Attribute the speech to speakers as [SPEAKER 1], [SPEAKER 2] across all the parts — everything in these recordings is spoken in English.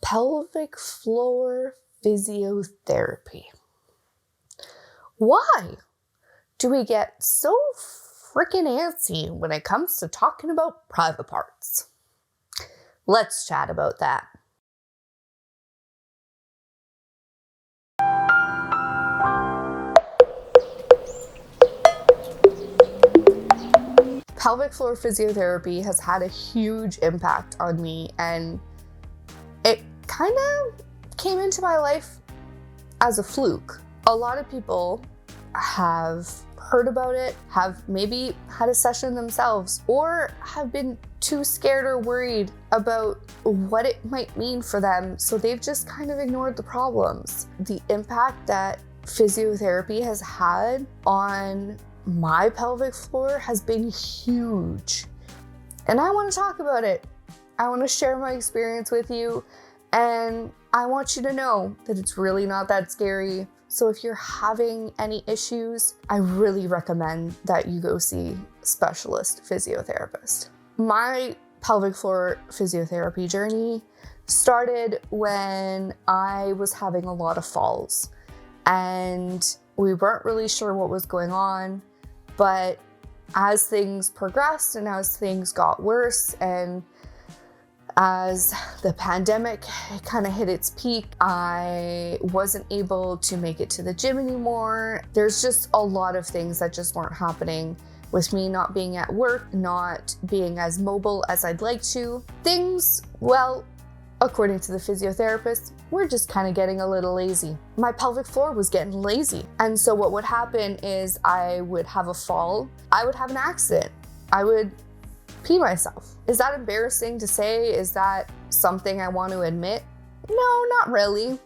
[SPEAKER 1] pelvic floor physiotherapy. Why do we get so freaking antsy when it comes to talking about private parts? Let's chat about that. Pelvic floor physiotherapy has had a huge impact on me, and it kind of came into my life as a fluke. A lot of people have heard about it, have maybe had a session themselves, or have been too scared or worried about what it might mean for them, so they've just kind of ignored the problems. The impact that physiotherapy has had on my pelvic floor has been huge, and I want to talk about it. I want to share my experience with you, and I want you to know that it's really not that scary. So if you're having any issues, I really recommend that you go see a specialist physiotherapist. My pelvic floor physiotherapy journey started when I was having a lot of falls, and we weren't really sure what was going on. But as things progressed and as things got worse, and as the pandemic kind of hit its peak, I wasn't able to make it to the gym anymore. There's just a lot of things that just weren't happening with me not being at work, not being as mobile as I'd like to. Things, well, according to the physiotherapist, we're just kind of getting a little lazy. My pelvic floor was getting lazy. And so what would happen is I would have a fall, I would have an accident, I would pee myself. Is that embarrassing to say? Is that something I want to admit? No, not really.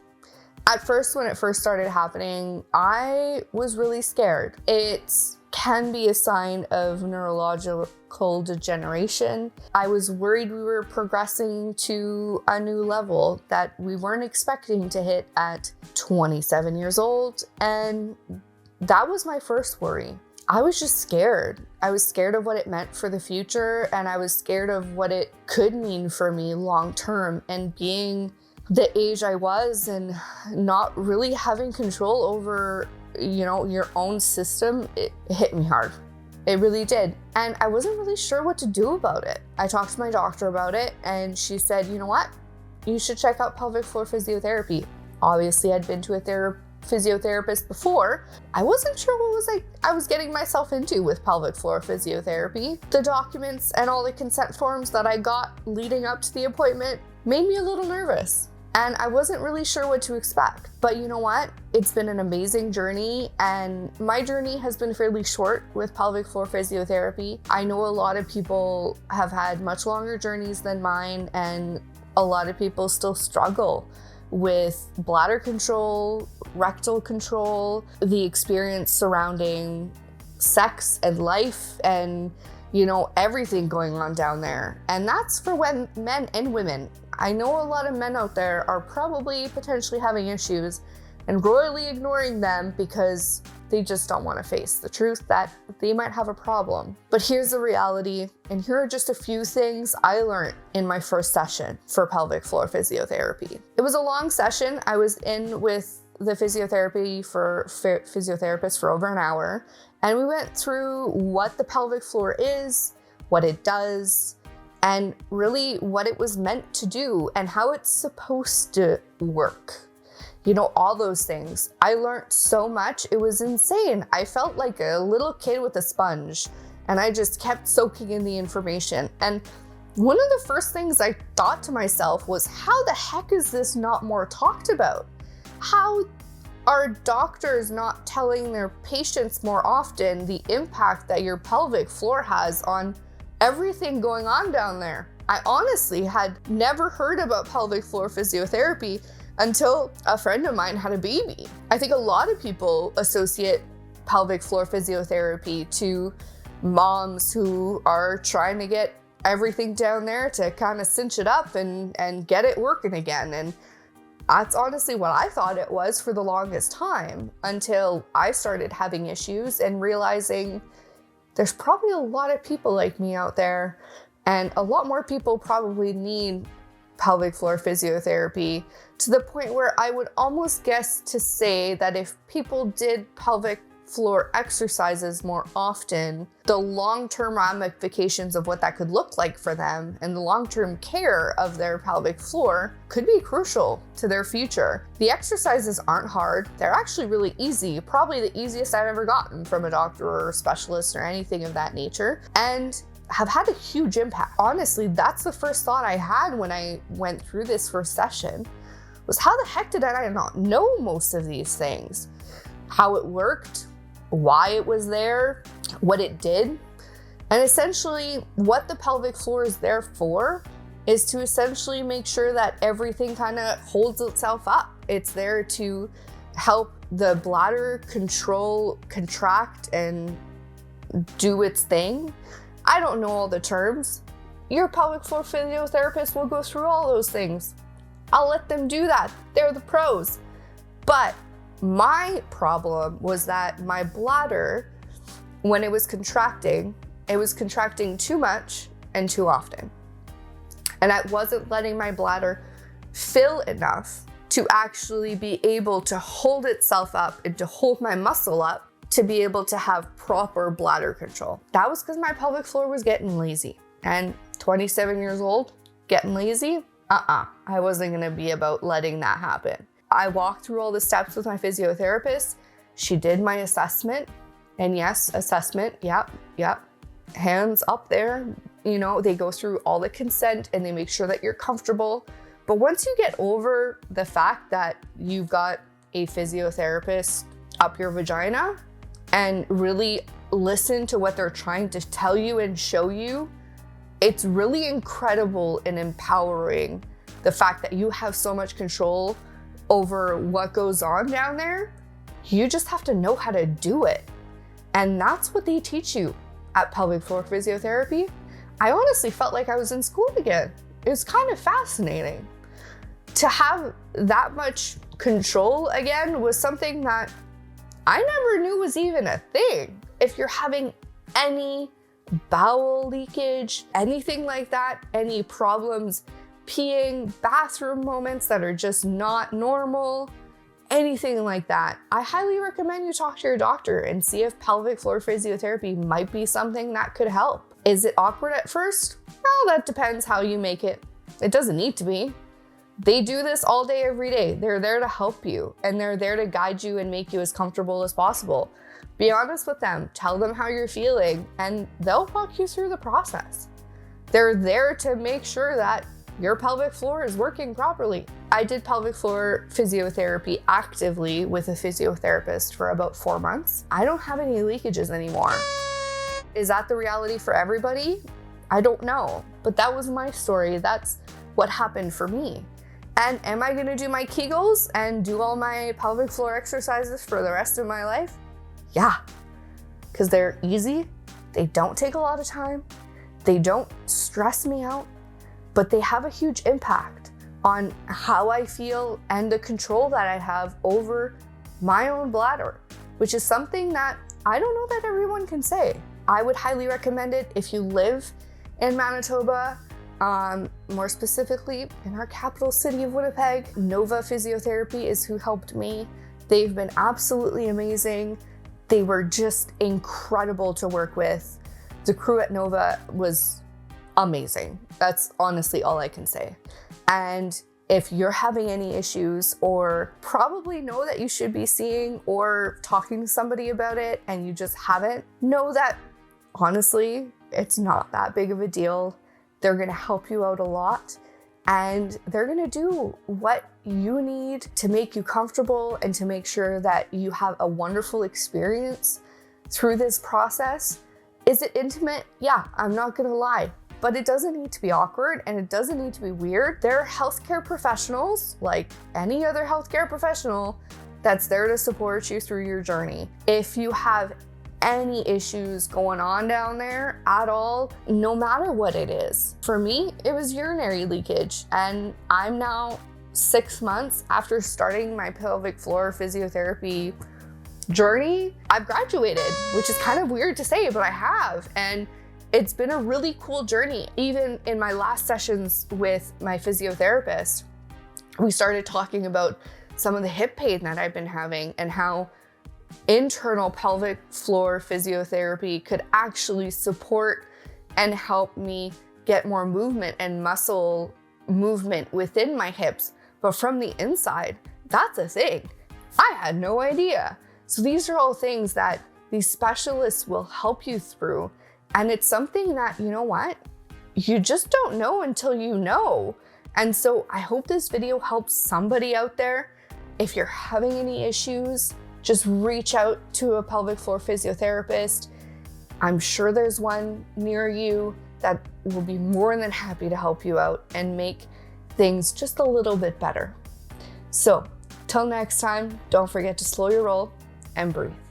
[SPEAKER 1] At first, when it first started happening, I was really scared. It can be a sign of neurological degeneration. I was worried we were progressing to a new level that we weren't expecting to hit at 27 years old, and that was my first worry. I was just scared. I was scared of what it meant for the future, and I was scared of what it could mean for me long term. And being the age I was and not really having control over, your own system, it hit me hard. It really did. And I wasn't really sure what to do about it. I talked to my doctor about it, and she said, you know what? You should check out pelvic floor physiotherapy. Obviously, I'd been to a physiotherapist before. I wasn't sure what I was getting myself into with pelvic floor physiotherapy. The documents and all the consent forms that I got leading up to the appointment made me a little nervous, and I wasn't really sure what to expect. But you know what? It's been an amazing journey, and my journey has been fairly short with pelvic floor physiotherapy. I know a lot of people have had much longer journeys than mine, and a lot of people still struggle with bladder control, rectal control, the experience surrounding sex and life, and everything going on down there. And that's for men and women. I know a lot of men out there are probably potentially having issues and royally ignoring them because they just don't want to face the truth that they might have a problem. But here's the reality, and here are just a few things I learned in my first session for pelvic floor physiotherapy. It was a long session. I was in with the physiotherapist for over an hour, and we went through what the pelvic floor is, what it does, and really what it was meant to do and how it's supposed to work. All those things. I learned so much. It was insane. I felt like a little kid with a sponge, and I just kept soaking in the information. And one of the first things I thought to myself was, how the heck is this not more talked about? How are doctors not telling their patients more often the impact that your pelvic floor has on everything going on down there? I honestly had never heard about pelvic floor physiotherapy until a friend of mine had a baby. I think a lot of people associate pelvic floor physiotherapy to moms who are trying to get everything down there to kind of cinch it up and get it working again. And that's honestly what I thought it was for the longest time, until I started having issues and realizing there's probably a lot of people like me out there, and a lot more people probably need pelvic floor physiotherapy to the point where I would almost guess to say that if people did pelvic floor exercises more often, the long-term ramifications of what that could look like for them and the long-term care of their pelvic floor could be crucial to their future. The exercises aren't hard. They're actually really easy, probably the easiest I've ever gotten from a doctor or a specialist or anything of that nature, and have had a huge impact. Honestly, that's the first thought I had when I went through this first session, was how the heck did I not know most of these things? How it worked, why it was there, what it did. And essentially what the pelvic floor is there for is to essentially make sure that everything kind of holds itself up. It's there to help the bladder contract and do its thing. I don't know all the terms. Your pelvic floor physiotherapist will go through all those things. I'll let them do that. They're the pros. But my problem was that my bladder, when it was contracting too much and too often. And I wasn't letting my bladder fill enough to actually be able to hold itself up and to hold my muscle up to be able to have proper bladder control. That was because my pelvic floor was getting lazy. And 27 years old, getting lazy? I wasn't gonna be about letting that happen. I walked through all the steps with my physiotherapist. She did my assessment. And yes, assessment, yep. Hands up there. You know, they go through all the consent and they make sure that you're comfortable. But once you get over the fact that you've got a physiotherapist up your vagina and really listen to what they're trying to tell you and show you, it's really incredible and empowering, the fact that you have so much control over what goes on down there. You just have to know how to do it. And that's what they teach you at pelvic floor physiotherapy. I honestly felt like I was in school again. It was kind of fascinating. To have that much control again was something that I never knew was even a thing. If you're having any bowel leakage, anything like that, any problems peeing, bathroom moments that are just not normal, anything like that, I highly recommend you talk to your doctor and see if pelvic floor physiotherapy might be something that could help. Is it awkward at first? Well, that depends how you make it. It doesn't need to be. They do this all day, every day. They're there to help you and they're there to guide you and make you as comfortable as possible. Be honest with them, tell them how you're feeling, and they'll walk you through the process. They're there to make sure that your pelvic floor is working properly. I did pelvic floor physiotherapy actively with a physiotherapist for about 4 months. I don't have any leakages anymore. Is that the reality for everybody? I don't know, but that was my story. That's what happened for me. And am I gonna do my Kegels and do all my pelvic floor exercises for the rest of my life? Yeah, because they're easy, they don't take a lot of time, they don't stress me out, but they have a huge impact on how I feel and the control that I have over my own bladder, which is something that I don't know that everyone can say. I would highly recommend it if you live in Manitoba, more specifically in our capital city of Winnipeg. Nova Physiotherapy is who helped me. They've been absolutely amazing. They were just incredible to work with. The crew at Nova was amazing. That's honestly all I can say. And if you're having any issues or probably know that you should be seeing or talking to somebody about it and you just haven't, know that honestly, it's not that big of a deal. They're gonna help you out a lot and they're gonna do what you need to make you comfortable and to make sure that you have a wonderful experience through this process. Is it intimate? Yeah, I'm not gonna lie. But it doesn't need to be awkward and it doesn't need to be weird. There are healthcare professionals, like any other healthcare professional, that's there to support you through your journey. If you have any issues going on down there at all, no matter what it is. For me, it was urinary leakage, and I'm now 6 months after starting my pelvic floor physiotherapy journey. I've graduated, which is kind of weird to say, but I have. And it's been a really cool journey. Even in my last sessions with my physiotherapist, we started talking about some of the hip pain that I've been having and how internal pelvic floor physiotherapy could actually support and help me get more movement and muscle movement within my hips. But from the inside, that's a thing. I had no idea. So these are all things that these specialists will help you through. And it's something that, you know what? You just don't know until you know. And so I hope this video helps somebody out there. If you're having any issues, just reach out to a pelvic floor physiotherapist. I'm sure there's one near you that will be more than happy to help you out and make things just a little bit better. So till next time, don't forget to slow your roll and breathe.